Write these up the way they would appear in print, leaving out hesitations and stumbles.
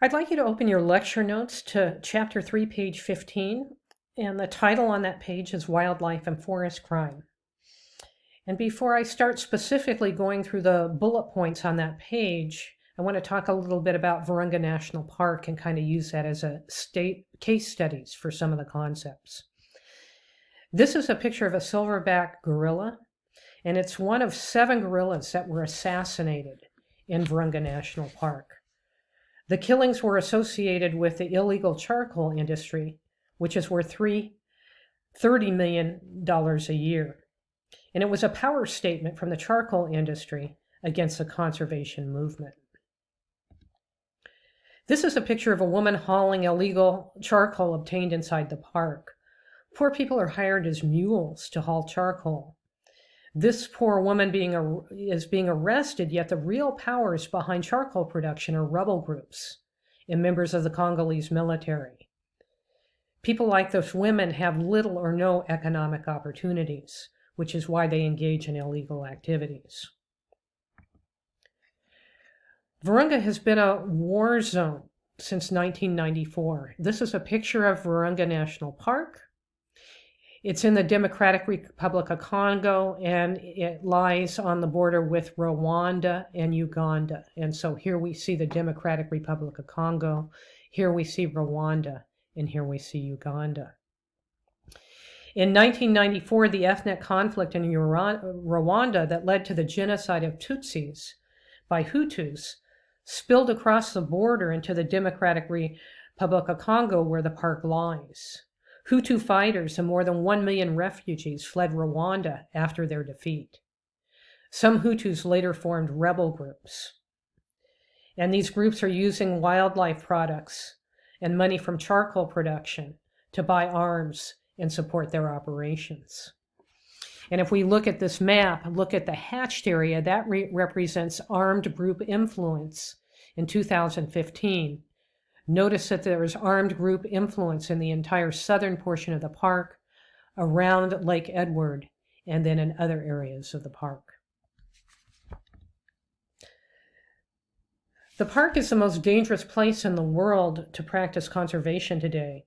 I'd like you to open your lecture notes to Chapter 3, page 15, and the title on that page is Wildlife and Forest Crime. And before I start specifically going through the bullet points on that page, I want to talk a little bit about Virunga National Park and kind of use that as a state case studies for some of the concepts. This is a picture of a silverback gorilla, and it's one of 7 gorillas that were assassinated in Virunga National Park. The killings were associated with the illegal charcoal industry, which is worth $30 million a year. And it was a power statement from the charcoal industry against the conservation movement. This is a picture of a woman hauling illegal charcoal obtained inside the park. Poor people are hired as mules to haul charcoal. This poor woman is being arrested, yet the real powers behind charcoal production are rebel groups and members of the Congolese military. People like those women have little or no economic opportunities, which is why they engage in illegal activities. Virunga has been a war zone since 1994. This is a picture of Virunga National Park. It's in the Democratic Republic of Congo, and it lies on the border with Rwanda and Uganda. And so here we see the Democratic Republic of Congo, here we see Rwanda, and here we see Uganda. In 1994, the ethnic conflict in Rwanda that led to the genocide of Tutsis by Hutus spilled across the border into the Democratic Republic of Congo, where the park lies. Hutu fighters and more than 1 million refugees fled Rwanda after their defeat. Some Hutus later formed rebel groups. And these groups are using wildlife products and money from charcoal production to buy arms and support their operations. And if we look at this map, look at the hatched area, that represents armed group influence in 2015. Notice that there is armed group influence in the entire southern portion of the park, around Lake Edward, and then in other areas of the park. The park is the most dangerous place in the world to practice conservation today.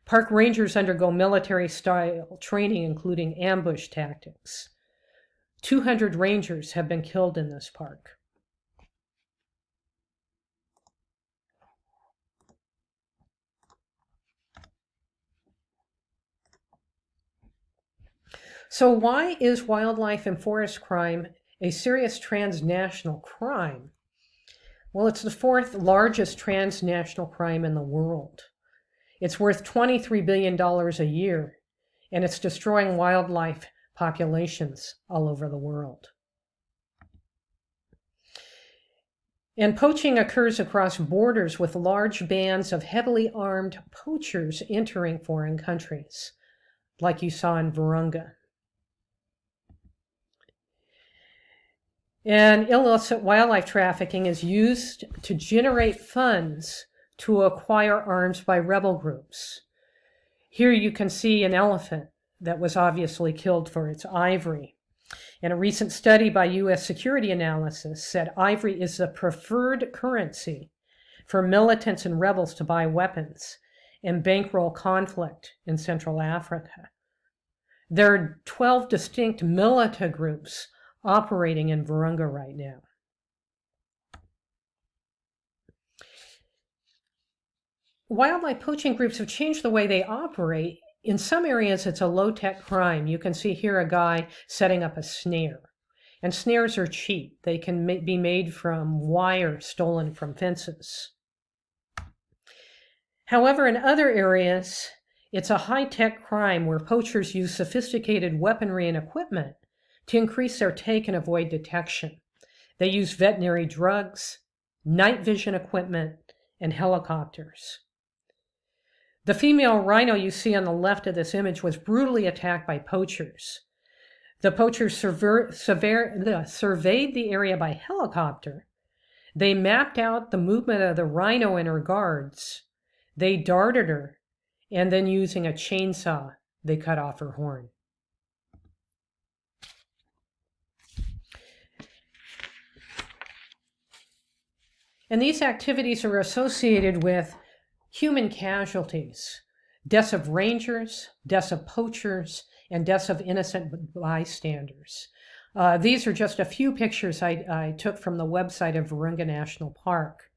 Park rangers undergo military-style training, including ambush tactics. 200 rangers have been killed in this park. So why is wildlife and forest crime a serious transnational crime? Well, it's the 4th largest transnational crime in the world. It's worth $23 billion a year, and it's destroying wildlife populations all over the world. And poaching occurs across borders with large bands of heavily armed poachers entering foreign countries, like you saw in Virunga. And illicit wildlife trafficking is used to generate funds to acquire arms by rebel groups. Here you can see an elephant that was obviously killed for its ivory. And a recent study by U.S. Security Analysis said ivory is the preferred currency for militants and rebels to buy weapons and bankroll conflict in Central Africa. There are 12 distinct militia groups operating in Virunga right now. Wildlife poaching groups have changed the way they operate. In some areas, it's a low-tech crime. You can see here a guy setting up a snare. And snares are cheap. They can be made from wire stolen from fences. However, in other areas, it's a high-tech crime where poachers use sophisticated weaponry and equipment to increase their take and avoid detection. They use veterinary drugs, night vision equipment, and helicopters. The female rhino you see on the left of this image was brutally attacked by poachers. The poachers surveyed the area by helicopter. They mapped out the movement of the rhino and her guards. They darted her, and then using a chainsaw, they cut off her horn. And these activities are associated with human casualties, deaths of rangers, deaths of poachers, and deaths of innocent bystanders. These are just a few pictures I took from the website of Virunga National Park.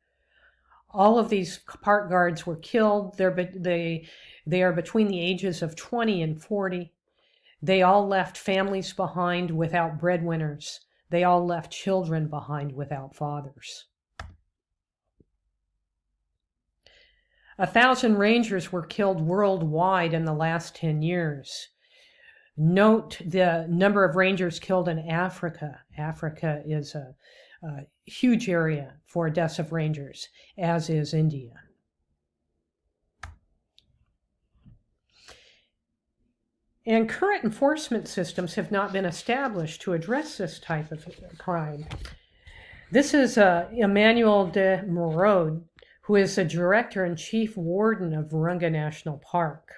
All of these park guards were killed. They are between the ages of 20 and 40. They all left families behind without breadwinners. They all left children behind without fathers. 1,000 rangers were killed worldwide in the last 10 years. Note the number of rangers killed in Africa. Africa is a huge area for deaths of rangers, as is India. And current enforcement systems have not been established to address this type of crime. This is Emmanuel de Merode, who is the director and chief warden of Virunga National Park.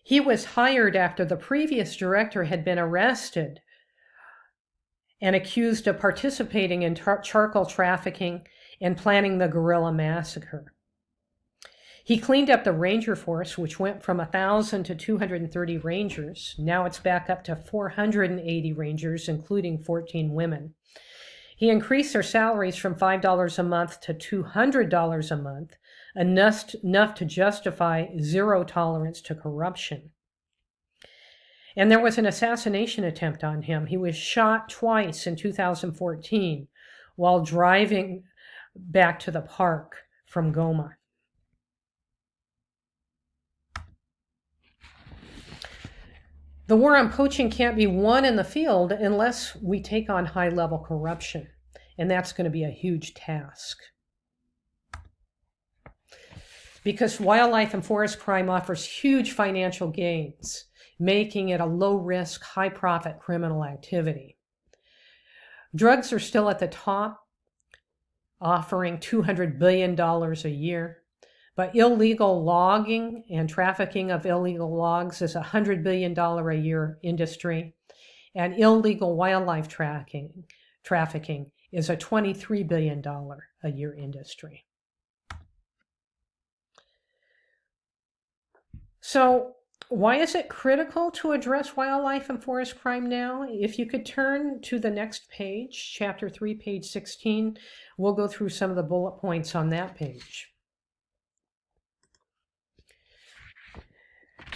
He was hired after the previous director had been arrested and accused of participating in charcoal trafficking and planning the guerrilla massacre. He cleaned up the ranger force, which went from 1,000 to 230 rangers. Now it's back up to 480 rangers, including 14 women. He increased their salaries from $5 a month to $200 a month, enough to justify zero tolerance to corruption. And there was an assassination attempt on him. He was shot twice in 2014 while driving back to the park from Goma. The war on poaching can't be won in the field unless we take on high-level corruption, and that's going to be a huge task. Because wildlife and forest crime offers huge financial gains, making it a low-risk, high-profit criminal activity. Drugs are still at the top, offering $200 billion a year. But illegal logging and trafficking of illegal logs is a $100 billion a year industry. And illegal wildlife trafficking is a $23 billion a year industry. So why is it critical to address wildlife and forest crime now? If you could turn to the next page, chapter 3, page 16, we'll go through some of the bullet points on that page.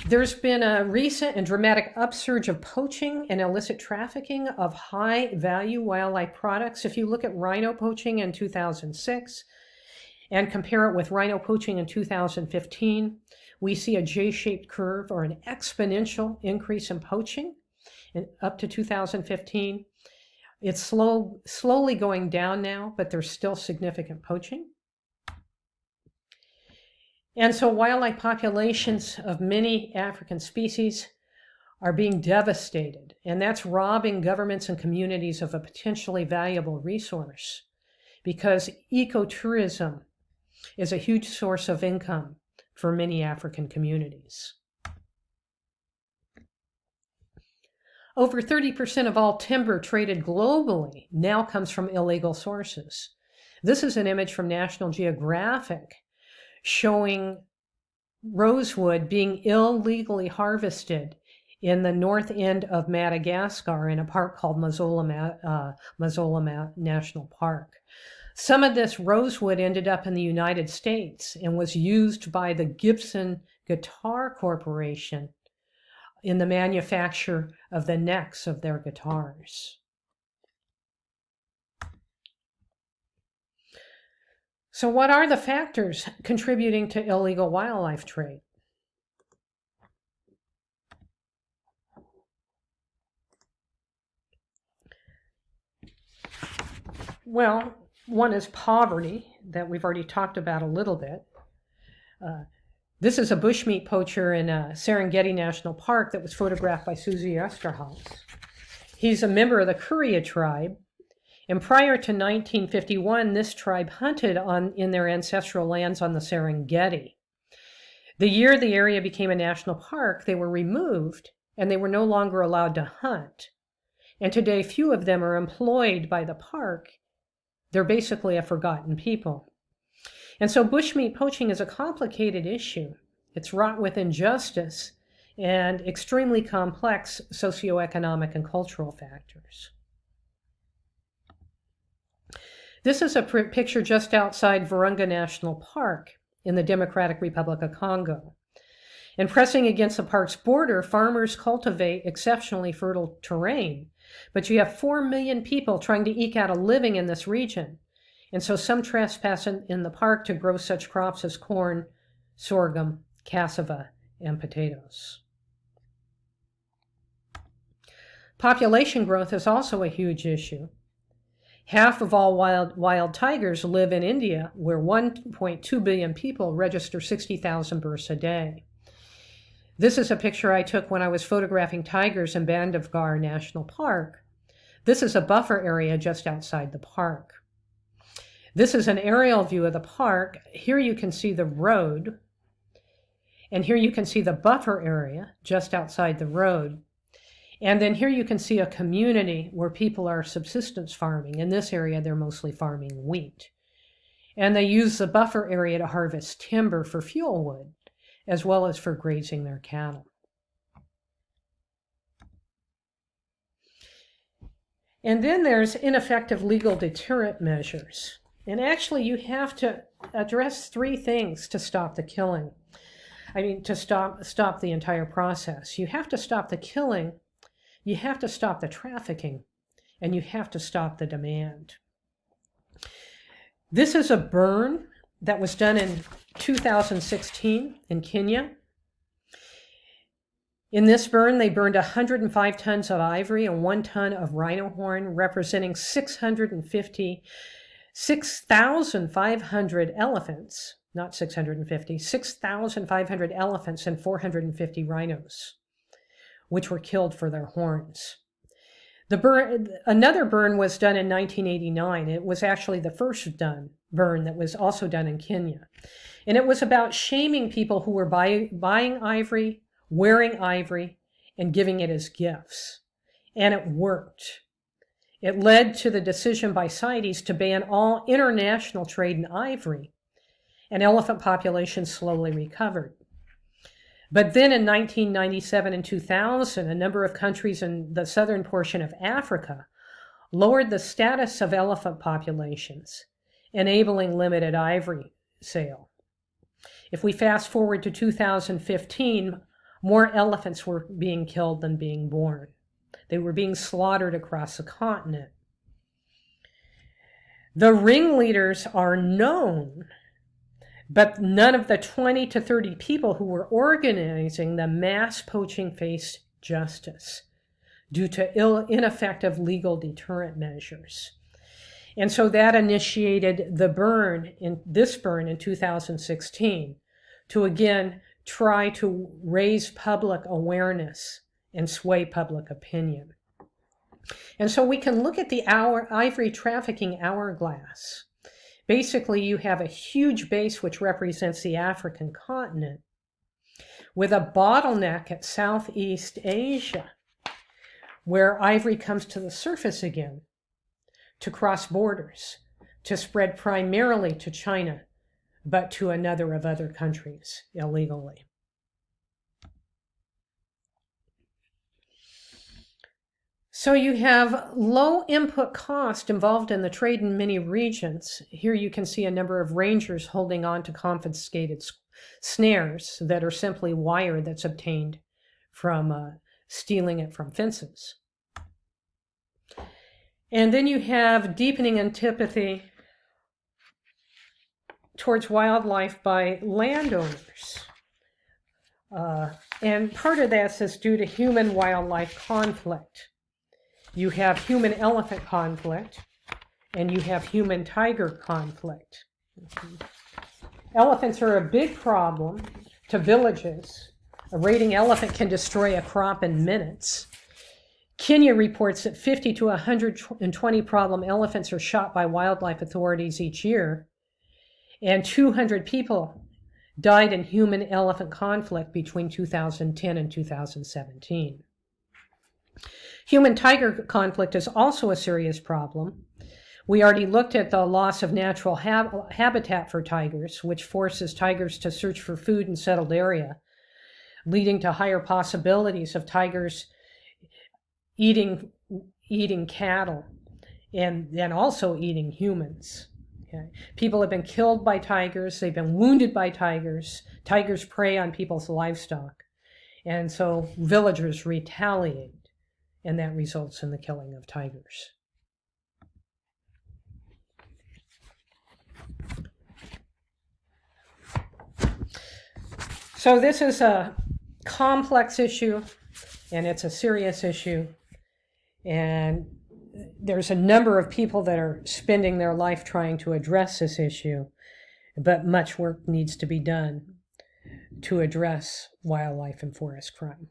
There's been a recent and dramatic upsurge of poaching and illicit trafficking of high-value wildlife products. If you look at rhino poaching in 2006 and compare it with rhino poaching in 2015, we see a J-shaped curve or an exponential increase in poaching up to 2015. It's slowly going down now, but there's still significant poaching. And so wildlife populations of many African species are being devastated, and that's robbing governments and communities of a potentially valuable resource, because ecotourism is a huge source of income for many African communities. Over 30% of all timber traded globally now comes from illegal sources. This is an image from National Geographic showing rosewood being illegally harvested in the north end of Madagascar in a park called Mazola National Park. Some of this rosewood ended up in the United States and was used by the Gibson Guitar Corporation in the manufacture of the necks of their guitars. So what are the factors contributing to illegal wildlife trade? Well, one is poverty, that we've already talked about a little bit. This is a bushmeat poacher in Serengeti National Park that was photographed by Susie Esterhaus. He's a member of the Kuria tribe. And prior to 1951, this tribe hunted in their ancestral lands on the Serengeti. The year the area became a national park, they were removed and they were no longer allowed to hunt. And today, few of them are employed by the park They're basically a forgotten people. And so bushmeat poaching is a complicated issue. It's wrought with injustice and extremely complex socioeconomic and cultural factors. This is a picture just outside Virunga National Park in the Democratic Republic of Congo. And pressing against the park's border, farmers cultivate exceptionally fertile terrain. But you have 4 million people trying to eke out a living in this region. And so some trespass in the park to grow such crops as corn, sorghum, cassava, and potatoes. Population growth is also a huge issue. Half of all wild tigers live in India, where 1.2 billion people register 60,000 births a day. This is a picture I took when I was photographing tigers in Bandhavgarh National Park. This is a buffer area just outside the park. This is an aerial view of the park. Here you can see the road, and here you can see the buffer area just outside the road. And then here you can see a community where people are subsistence farming. In this area, they're mostly farming wheat. And they use the buffer area to harvest timber for fuel wood, as well as for grazing their cattle. And then there's ineffective legal deterrent measures. And actually, you have to address 3 things to stop the killing. To stop the entire process. You have to stop the killing, you have to stop the trafficking, and you have to stop the demand. This is a burn that was done in 2016 in Kenya. In this burn, they burned 105 tons of ivory and 1 ton of rhino horn, representing 6,500 elephants, not 650, 6,500 elephants and 450 rhinos, which were killed for their horns. Another burn was done in 1989. It was actually the first burn that was also done in Kenya. And it was about shaming people who were buying ivory, wearing ivory, and giving it as gifts. And it worked. It led to the decision by CITES to ban all international trade in ivory, and elephant populations slowly recovered. But then in 1997 and 2000, a number of countries in the southern portion of Africa lowered the status of elephant populations, enabling limited ivory sale. If we fast forward to 2015, more elephants were being killed than being born. They were being slaughtered across the continent. The ringleaders are known, but none of the 20 to 30 people who were organizing the mass poaching faced justice due to ineffective legal deterrent measures. And so that initiated this burn in 2016 to again try to raise public awareness and sway public opinion. And so we can look at the ivory trafficking hourglass. Basically, you have a huge base which represents the African continent with a bottleneck at Southeast Asia, where ivory comes to the surface again to cross borders, to spread primarily to China, but to another of other countries illegally. So you have low input cost involved in the trade in many regions. Here you can see a number of rangers holding on to confiscated snares that are simply wire that's obtained from stealing it from fences. And then you have deepening antipathy towards wildlife by landowners. And part of that is due to human-wildlife conflict. You have human-elephant conflict, and you have human-tiger conflict. Elephants are a big problem to villages. A raiding elephant can destroy a crop in minutes. Kenya reports that 50 to 120 problem elephants are shot by wildlife authorities each year, and 200 people died in human-elephant conflict between 2010 and 2017. Human-tiger conflict is also a serious problem, We already looked at the loss of natural habitat for tigers, which forces tigers to search for food in settled area, leading to higher possibilities of tigers eating cattle and also eating humans. Okay. People have been killed by tigers. They've been wounded by tigers. Tigers prey on people's livestock. And so villagers retaliate, and that results in the killing of tigers. So this is a complex issue, and it's a serious issue. And there's a number of people that are spending their life trying to address this issue, but much work needs to be done to address wildlife and forest crime.